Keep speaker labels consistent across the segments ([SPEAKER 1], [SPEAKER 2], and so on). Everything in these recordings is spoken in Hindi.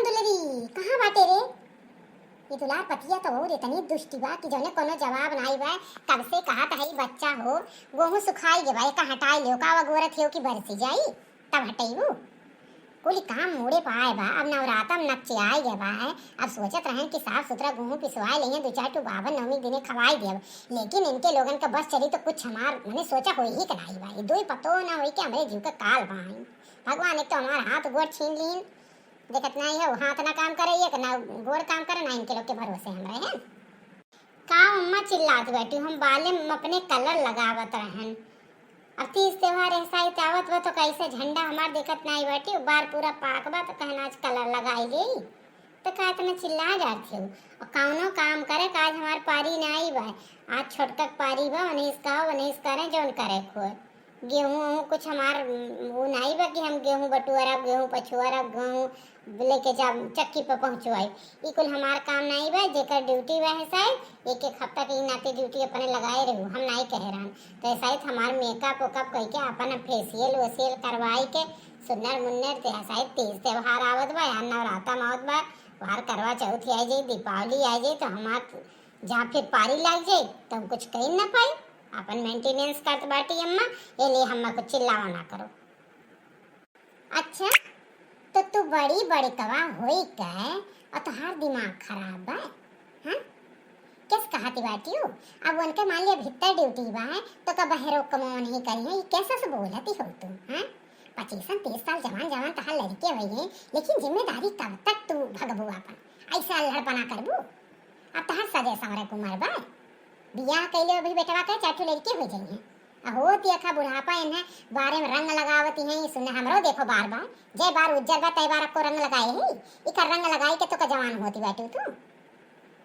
[SPEAKER 1] दुलरी कहाँ बाटे रे? ये दुलार पतिया तो और इतनी दुष्टी बा कि जौने कोनो जवाब नाई बा। कब से कहा था बच्चा हो गोहूं सुखाई गे बा, का हटाई लियो का गोरत हो कि बरसी जाई तब हटाईबू। कुल काम मोड़े पाए बा, अब नवरातम नक्चे आए गए बा है। अब सोचत रहे कि साफ सुथरा गेहूं पिसवाए लें, दो चार टू बावन नवमी दिने खवाई देव, लेकिन इनके लोगन का बस चली तो कुछ हमार मैंने सोचा हो ही कनाई बा। दो ही पतो ना हो कि हमारे जीव का काल बाई। भगवान एक तो हमारा हाथ गोड़ छीन लीन, देखत नहीं है हाथ ना काम करे ये ना गोड़ काम करे ना इनके लोग के भरोसे हम रहे हैं। का अम्मा चिल्लात बैठी हम बाले में अपने कलर लगावत रहन। अब तीज त्योहार ऐसा ही आवत बा तो कैसे झंडा हमार देखत नहीं बैठी बार पूरा पाक बा तो कहना आज कलर लगाई ले तो का इतना चिल्ला जाती हो। और कौनो काम करे काज हमार पारी नहीं बा, आज छोटक पारी बा वनीस का वनीस करे जौन करे खोए गेहूं कुछ हमार वो नहीं बा कि हम गेहूं बटुअरब गेहूं पछुअरब गेहूं लेके जा चक्की पे पहुंचवाई। ई कुल हमार काम नहीं बा, जेकर ड्यूटी बा है शायद एक एक हफ्ता की नाते ड्यूटी अपने लगाए रहू, हम नहीं कह रहन। तो शायद हमार मेकअप वेकअप कह के अपन फेसियल वेसियल करवाई के सुन्नर मुन्नर ते शायद तीज त्योहार आवत बा या नवरातम आवत बा, बाहर करवा चौथ आ जाए दीपावली आ जाए तो हमार जहाँ फिर पारी लग जाए तो हम कुछ कह ना पाए। अपन मेंटेनेंस करत बाटी अम्मा, ये लिए हम्मा को चिल्लावा ना करो। अच्छा तो तू बड़ी बड़ी कवा होई के और तोहार दिमाग खराब बा हां? किस कहती बाटी हो? अब उनके मान लिया भीतर ड्यूटी बा है तो का बहरो कमाओ नहीं करी है, ये कैसे से बोलती हो तू हां? 25-30 साल जवान जवान तहार लड़के हुई है, लेकिन जिम्मेदारी कब तक तू भगबू अपन ऐसा लड़पना करबू? अब तहार सजे सारे कुमार बा बियाह कैले अभी बेटवा के चाटू लड़के हो जाई है हो तिया बुढ़ापा इन्हें बारे में रंग लगावती है। सुने हमरो देखो बार बार जय बार उज्जर बा तय बार को रंग लगाए है, इकर रंग लगाई के तो का जवान होती बैठू तू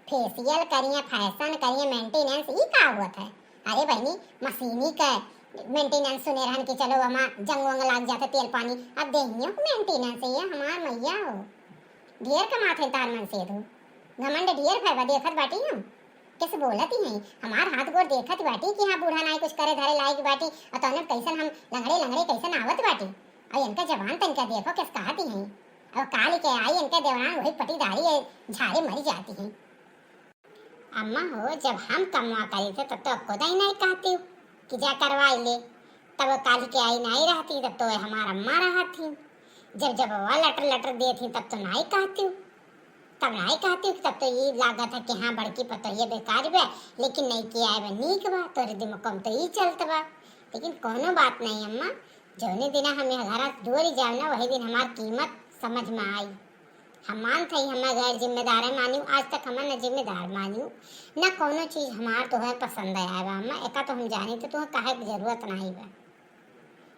[SPEAKER 1] फेसियल करिए फैशन करिए मेंटेनेंस ई का हुआ है? अरे बहनी मशीनी का मेंटेनेंस सुने रहन कि चलो हमा जंग वंग लग जाता तेल पानी, अब देहियो मेंटेनेंस है हमार मैया हो ढेर कमाते तार मन से तू घमंड ढेर फैबा देखत बाटी हम कैसे बोलती हैं हमार हाथ गोड़ देखत बाटी कि हाँ बूढ़ा नहीं कुछ करे धरे लायक बाटी और तोने कैसन हम लंगड़े लंगड़े कैसन आवत बाटी और इनका जवान तनका देखो किस कहती हैं और काल के आई इनके देवरान वही पटीदारी झाड़े मरी जाती हैं। अम्मा हो जब हम कमवा करी थे तब तो आपको नहीं कहती कि जा करवाई ले, तब काल के आई नहीं रहती तब तो हमारा अम्मा रहती, जब जब वह लटर लटर देती तब तो नहीं कहती तब नहीं कहती तब तो ये लागत है कि हाँ बड़की पतो ये बेकार बा, लेकिन नहीं किया है नीक बा तोरे दिमाग तो ये चलत बा। लेकिन कोनो बात नहीं अम्मा, जौने दिन हमें घर दूरी जाओ ना वही दिन हमार कीमत समझ में आई। हम मानते ही हमें गैर जिम्मेदार है मानियो, आज तक हमें न जिम्मेदार मानियो न कोनो चीज़ हमार तो है पसंद आया बा अम्मा, एका तो हम जानी तो तुम्हें कहे की जरूरत नहीं बा,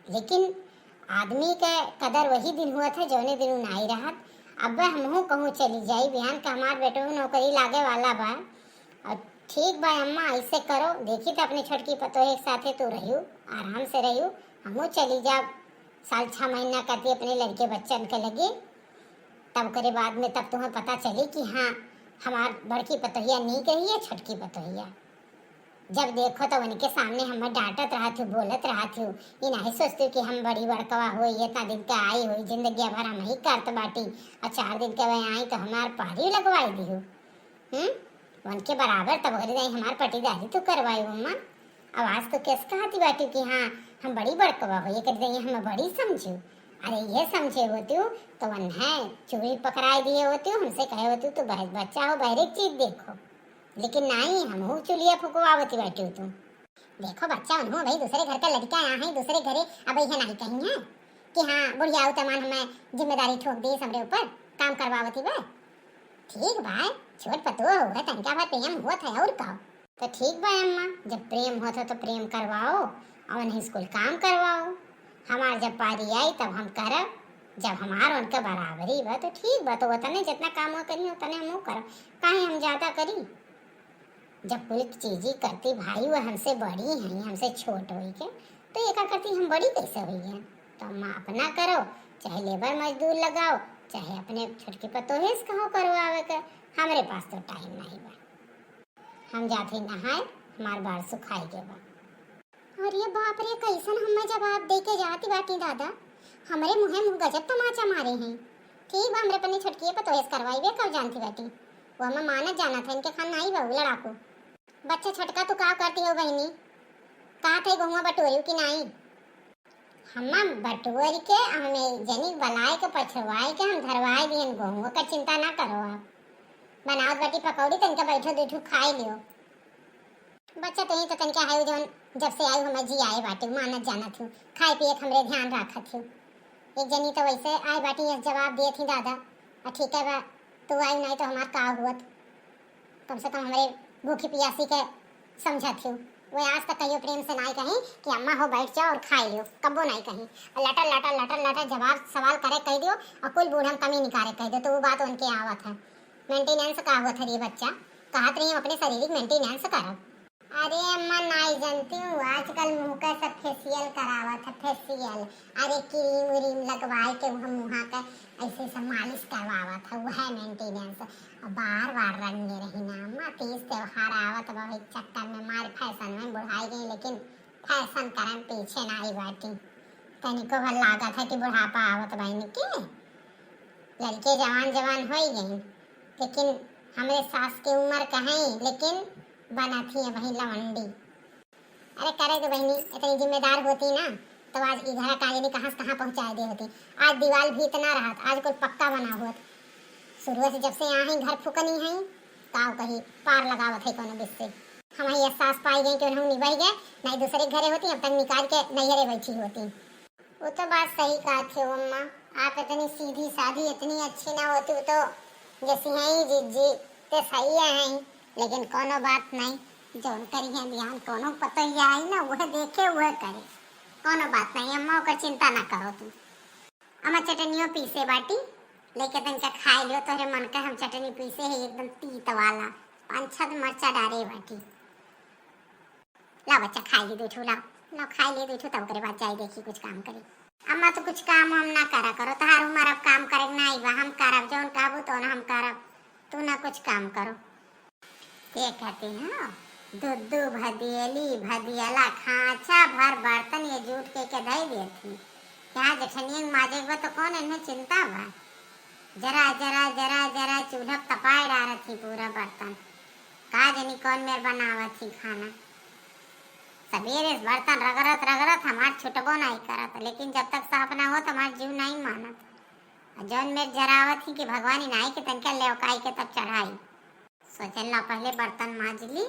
[SPEAKER 1] लेकिन आदमी के कदर वही दिन हुआ था जौने दिन नहीं रहा। अब हमहू कहूँ चली जाई बिहान का हमार बेटो नौकरी लागे वाला बा और ठीक बा अम्मा ऐसे करो देखी तो अपने छोटकी पतो एक साथे तो रहियो आराम से रहियो, हमहू चली जा साल 6 महीना करती अपने लड़के बच्चन के लगे, तब करे बाद में तब तुम्हें पता चली कि हाँ हमार बड़की पतोहिया नहीं कही है छोटकी पतोहिया। जब देखो तो उनके सामने हम डांटत रहा थी बोलत रहा थी, ये नहीं सोचती कि हम बड़ी बड़कवा हो इतना दिन का आई हुई जिंदगी भर हम ही करत बाटी और 4 दिन के वह आई तो हमार पारी लगवाई दी हो उनके बराबर तब घर नहीं हमार पटीदारी तो करवाई अम्मा। आवाज तो कैसे कहती बाटी कि हाँ हम बड़ी बड़कवा हो ये कर देंगे हम बड़ी समझू, अरे ये समझे होती हूँ तो वन है चूड़ी पकड़ाई दिए होती हूँ हमसे कहे होती हूँ तो बच्चा हो बहरे चीज देखो, लेकिन नहीं हम हूँ चुलिया फुकवावती बैठी तुम देखो बच्चा उन्होंने भाई दूसरे घर का लड़का यहाँ है दूसरे घरे अब यह नहीं कही है कि हाँ बुढ़िया तमान हमें जिम्मेदारी ठोक दी हमरे ऊपर काम करवावती बा। ठीक बा छोट पतो होगा तनका भर प्रेम हुआ था और कहो तो ठीक बा अम्मा, जब प्रेम होता तो प्रेम करवाओ और नहीं स्कूल काम करवाओ, हमार जब पारी आई तब हम करब, जब हमार उनका बराबरी बा तो ठीक बा तो उतने जितना काम हो करी उतने हम करब, काहे हम ज्यादा करी। जब कोई चीज़ करती भाई वो हमसे बड़ी हैं हमसे छोट हुई के तो एक करती हम बड़ी कैसे हुई हैं, तो अम्मा अपना करो चाहे लेबर मजदूर लगाओ चाहे अपने छोटकी पतोहे से कहो करवावे के, हमारे पास तो टाइम नहीं बा, हम जाते नहाए हमार बाल सुखाई के बा। और ये बाप रे कैसन हमें जवाब दे के जाती बाटी दादा, हमारे मुँह गजब तमाचा मारे हैं। ठीक बा हमरे पनी छटकी पर तो ऐस करवाई बे कब जानती बेटी। वो हमें मानत जाना था इनके खान नहीं बहू लड़ाकू। बच्चे छटका तू का करती हो बहनी? कहा थे गहुआ बटोरी की नहीं? हम बटोरी के हमें जनी बलाए के पछवाए के हम धरवाए दिहन गहुआ का चिंता ना करो आप। बनावत बाटी पकौड़ी तनका बैठो दूठू खाए लियो। बच्चा तो ही तो तनका है जौन जब से आई हम जी आए बाटी मानत जाना थी खाए पिए हमरे ध्यान रखा थी। एक जनी तो वैसे आए बाटी ये जवाब दिए थी दादा ठीक है बा तू आई नहीं तो हमार का हुआ कम से कम हमारे भूखी पियासी के समझा थी। वो आज तक कहियो प्रेम से नहीं कहीं कि अम्मा हो बैठ जाओ और खाए लियो कबो नहीं कहीं। लटर लटर लटर लटर जवाब सवाल करे कह दियो और कुल बूढ़म कमी निकाले कह दो तो वो बात उनके आवत है। मेंटेनेंस का हुआ था ये बच्चा कहत रही अपने शारीरिक मेंटेनेंस करब। अरे अम्मा नहीं जानती हूँ आजकल मुँह का सब फेशियल करावत है फेशियल। अरे क्रीम व्रीम लगवाए के हम मुँह का ऐसे सब मालिश करवावत है वह मेंटेनेंस। बार बार रंगे रही ना अम्मा तीज त्योहार आवत बहुत चक्कर में मार फैशन में बुढ़ाई गई लेकिन फैशन करन पीछे नहीं बाटी। तनिको भर लागत है कि बुढ़ापा आवत बहनी की लड़के जवान जवान हो गई लेकिन हमारे सास की उम्र कहीं लेकिन बना थी वही लवंडी। अरे करे तो बहनी इतनी जिम्मेदार होती ना तो आज इधर काजनी कहाँ से कहाँ पहुँचा दे होती। आज दीवार भी इतना रहा आज कोई पक्का बना हुआ शुरू से जब से यहाँ ही घर फुकनी है ताव कहीं पार लगावत है कोनो बिस्से। हम ही एहसास पाई गए कि हम निभर गए नहीं दूसरे घरे होती अब तक निकाल के नैहरे बैठी होती। वो तो बात सही कहा थे अम्मा आप इतनी सीधी सादी इतनी अच्छी ना होती तो जैसी हैं जी ते सही है लेकिन कोनो बात नहीं जो करी है ध्यान कोनो पता ही आई ना वह देखे वह करे कोनो बात नहीं अम्मा का चिंता ना करो तुम। अम्मा चटनियों पीसे बाटी लेके तनका खाए लियो तोहरे मन का हम चटनी पीसे है एकदम तीत वाला 5-6 मरचा डारे बाटी। ला बच्चा खाई ली दूठू ला खाई ली दूठू तब करे बात जाए देखी कुछ काम करे। अम्मा तो कुछ काम हम ना करा करो तहार उम्र अब काम करे ना आई बा हम करब जौन कहबो तो ना हम करब तू ना कुछ काम करो। ये कहते हैं दूध भदियली भदियला खांचा भर बर्तन ये जूट के धई दी थी यहाँ जठनिया माजे बा तो कौन इन्हें चिंता बा। जरा जरा जरा जरा चूल्हा तपाए डारा थी पूरा बर्तन का जनी कौन मेर बनावा थी खाना। सवेरे बर्तन रगड़त रगड़त हमार छुटबो नहीं करत लेकिन जब तक साफ ना हो तो हमार जीव नहीं मानत। जौन मेर जरावत थी कि भगवान नाई के तनका लेवकाई के तब चढ़ाई सोचल पहले बर्तन मांज ली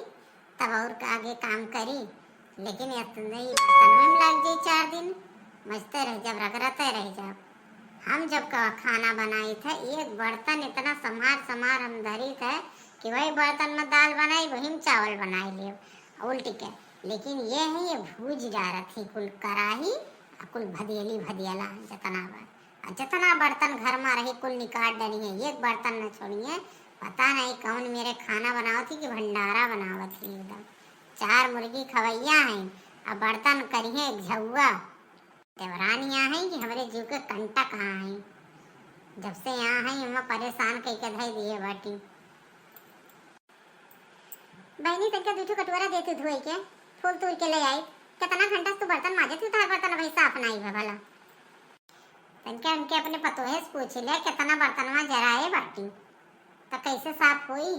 [SPEAKER 1] तब और आगे काम करी लेकिन नहीं बर्तन में लग जाई 4 दिन मजते रह जब रगड़ते रह जाओ। हम जब खाना बनाई थे एक बर्तन इतना समार हम धरी थे कि वही बर्तन में दाल बनाई वही में चावल बनाई लियो उल्टी के लेकिन ये है ये भूज डारा थी कुल कराही कुल भदियली भदियला जितना बर्तन घर में रही कुल निकाल डली है एक बर्तन न छोड़िए। पता नहीं कौन मेरे खाना बनाओ थी कि भंडारा बनावा थी एकदम 4 मुर्गी खवैया हैं अब बर्तन करिए झुआ देवरानी यहाँ है कि हमारे जीव के कंटा कहाँ है। जब से यहाँ है हम परेशान कई के धई दिए बाटी। बहनी तक दूठू कटोरा देती धोई के फूल तूल के ले आई कितना घंटा तू बर्तन माजे थी तार बर्तन भाई साफ नहीं है भला तनके उनके अपने पतोहे से पूछ ले कितना बर्तन वहाँ जराए बाटी तो कैसे साफ हुई।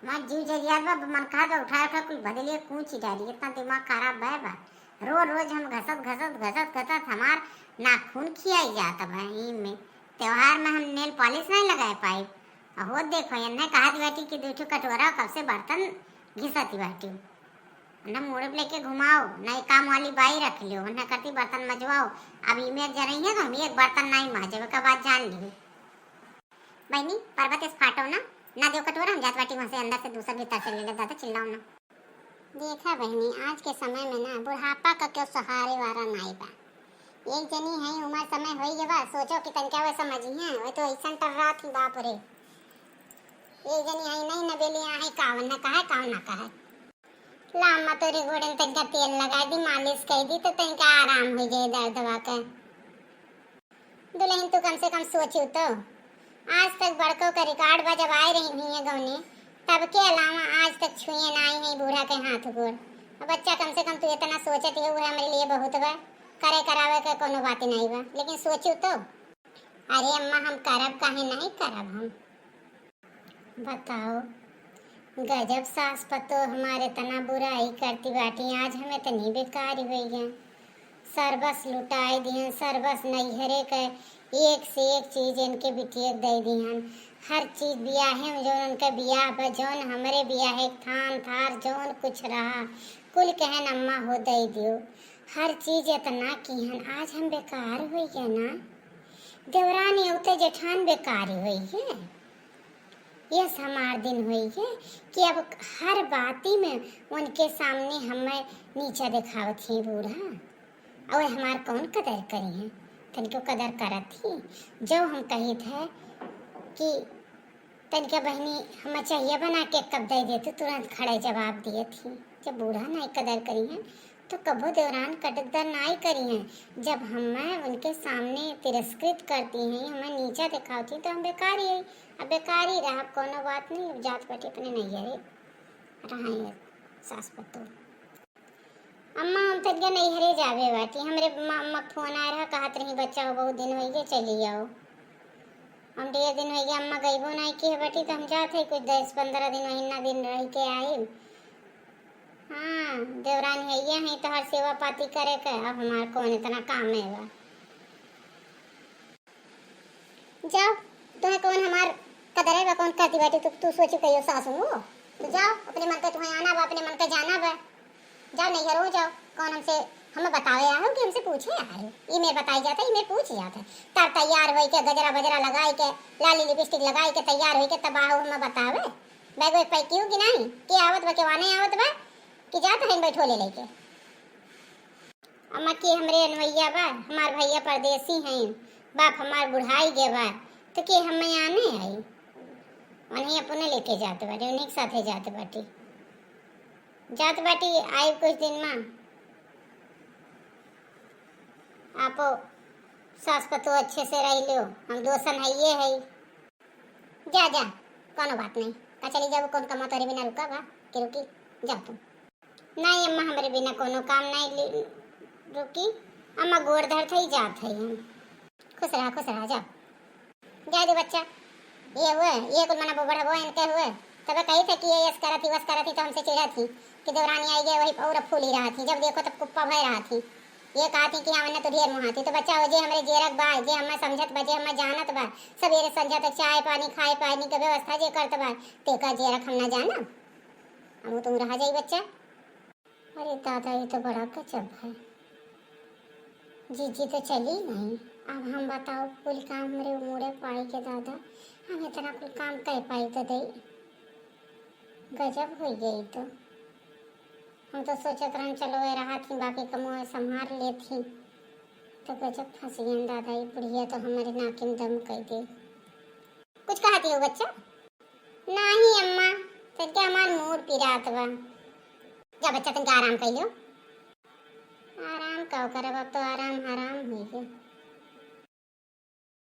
[SPEAKER 1] माँ जीव जरिया बा मन कहा उठा कुल बदलिए कूच डाली इतना दिमाग खराब है बा रोज हम घसत हमार नाखून खियाई जाता भाई में त्योहार में हम नेल पॉलिश नहीं लगाए पाई हो देखो इन्हें कहा बेटी कि दूठू कटोरा कब से बर्तन घिसती बाटी ना मोड़े लेके घुमाओ नहीं काम वाली बाई रख लियो ना करती बर्तन मजवाओ। अब ईमेल जरई है तो हम एक बर्तन नहीं माजे का बात जान ली बहनी पर्वत इस फाटो ना दो कटोरा हम जात बाटी वहाँ से अंदर से दूसरा भीतर से ले ले दादा चिल्लाओ ना। देखा बहनी आज के समय में ना बुढ़ापा का क्यों सहारे वाला नहीं बा एक जनी है उम्र समय हो गया बा सोचो कि तनका वे समझी है वो तो ऐसा कर रहा थी बाप रे एक जनी है नहीं नबेली है कावन ना कहा लामा तोरे गोड़े तनका तेल लगा दी मालिश कर दी तो तनका आराम हो जाए दर्द दवा का। दुल्हन तू कम से कम सोचू तो आज तक बड़कों का रिकॉर्ड बा जब आए रही हुई है गौने तब के अलावा आज तक छुए ना आई है बूढ़ा के हाथ गोड़। बच्चा कम से कम तू इतना सोचती है वो हमारे लिए बहुत बा करे करावे का कोनो बात नहीं बा लेकिन सोचू तो अरे अम्मा हम करब काहे नहीं करब हम। बताओ, गजब सास पतो हमारे तना बुराई करती बाटी, आज हमें तनी बेकार हुई है। सरबस लुटाई दिहन, सरबस नैहरे के एक से एक चीज इनके बिटिया दे दिहन। हर चीज बियाहे में जौन उनका बियाह बा, जौन हमरे बियाहे थान थार जौन कुछ रहा कुल कहन अम्मा हो दे दियो। हर चीज इतना किहन, आज हम बेकार हुई है ना। देवरानी उते जेठान बेकार हुई है। यस हमार दिन हुई है कि अब हर बाती में उनके सामने हमें नीचा दिखावत ही बूढ़ा। और हमार कौन कदर करी है, तनिको कदर करत थी। जो हम कही थे कि तनिका बहनी हमें चाहिए बना के कब दे देती, तुरंत खड़े जवाब दिए थी। जब बूढ़ा नहीं कदर करी है तो कबो देवरान कदर नहीं करी है। जब हमें उनके सामने तिरस्कृत करती हैं, हमें नीचा दिखाती तो हम बेकार ही, अब बेकार ही रहा, कोनो बात नहीं। जात पाटी अपने नहीं है रहा सास पतो। अम्मा हम तनिका नैहरे जावे बाटी, हमरे अम्मा फोन आ रहा, कहत रही बच्चा हो बहुत दिन हो गए चली आओ। हम 1.5 दिन हो गया अम्मा गईबो नहीं की है बाटी, तो हम जाते कुछ 10-15 दिन महीना दिन रह के आए। हाँ देवरानी है ये है तो हर सेवा पाती करे के, अब हमार कौन इतना काम है बा। जाओ तुम्हें कौन हमार कदर है बा, कौन कहती बाटी तू सोची कहियो सासू हो तो जाओ, अपने मन का तुम्हें आना बा, अपने मन का जाना बा। जाओ नहीं हो जाओ, कौन हमसे हमें बतावे आए हो कि हमसे पूछे आए हो। ये मेरे बताई जाता है, ये मेरे पूछ जाता है। तब तैयार हो के गजरा बजरा लगाई के लाली लिपस्टिक लगाई के तैयार हो के तब आओ हमें बतावे। बैग वैग पैक की नहीं कि आवत बा के वाने आवत बा कि जात है बैठो ले लेके। अम्मा की हमरे अनवैया बा, हमार भैया परदेसी हैं, बाप हमार बुढ़ाई गे बा, तो के हम आने आई उन्हें अपने लेके जाते बाटी, उन्हीं के साथे जाते बाटी। जात बाटी आई कुछ दिन में आपो सास पतो अच्छे से रह लो, हम दोसन है ये है। जा जा कोनो बात नहीं, का चली जाओ, कौन कमा तोरे बिना रुका बा कि रुकी, जाओ तुम। नहीं अम्मा हमारे बिना कोनो काम नहीं रुकी, अम्मा गोड़ धर थे ही जात है हम। खुश रहा जाओ। जा दे बच्चा, ये हुए ये कुल मना बड़ा हुआ इनके हुए, तब कही थे कि ये यस करा थी वस करा थी, तो हमसे चिढ़ा थी कि देवरानी आई गई वही और फूली रहा थी, जब देखो तब कुप्पा भय रहा थी। ये कहा थी कि हमने तो ढेर मुहा थी, तो बच्चा हो जे हमरे जेरक बा, जे हमें समझत बा, जे हमें जानत बा, सवेरे संझा तक चाय पानी खाए पानी के व्यवस्था जे करत बा, ते का जेरक हम ना जाना, हम तुम रहा जाई बच्चा। अरे दादा ये तो बड़ा गजब है, जीजी तो चली नहीं, अब हम बताओ कुल काम हमारे उमूड़े पाई के दादा, हम इतना कुल काम कर पाई तो दे, गजब हो गई। तो हम तो सोचत रहन चलो ये रहा थी बाकी कमो संभाल ले थी, तो गजब फंस गए दादा, ये बुढ़िया तो हमारे नाक में दम कर दे। कुछ कहती हो बच्चा? नहीं अम्मा तो क्या हमार मूड पिरात बा। जा बच्चा तुम आराम कर लो, आराम कहो करब, अब तो आराम हराम हुई है।